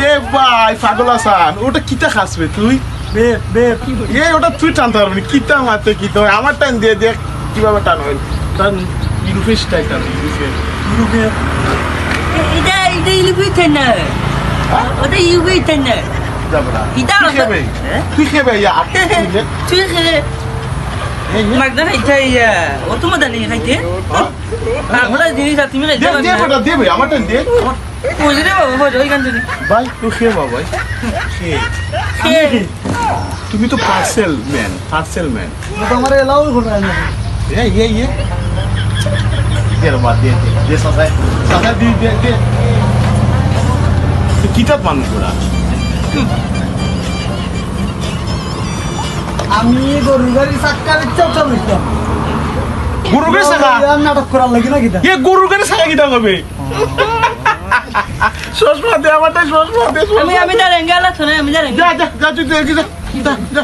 এ ভাই পাগল আসান ওটা কিতা খাসবে তুই ওটা তুই টানতে পারবি না কিতা মারতে কিতা হয় আমার টান দিয়ে দেখ কিভাবে টান হয় টান ইউরোপের স্টাইল টান ইউরোপের এটা ইলিফিট না ওটা ইউবিট না যাবরা এটা তুই খেবে ইয়া আপনি তুই খেলে magda খাইতে ইয়া ও তো মদা নেই খাইতে আমরা জিনিস আছে তুমি খাইতে দে বেটা দে ভাই আমার টান দে ওই রে বাবা ওই গান জানি ভাই তুই খেয়ে ভাই খেয়ে তুমি তো পার্সেল ম্যান আমার এলাও ঘোরা না ये तेरे बात दे सादा दे तो किताब मान पूरा আমি গরুর গাড়ি চাক্কার ইচ্ছা চালাইতাম গরুর সাকা নাটক করার লাগি না কিটা ये গরুর গাড়ি সাকা কিটা হবে সসমা দে আমারটা সসমা দে আমি দাঁড়াঙ্গা আলা শোনা আমি দাঁড়াঙ্গা যা তুই যা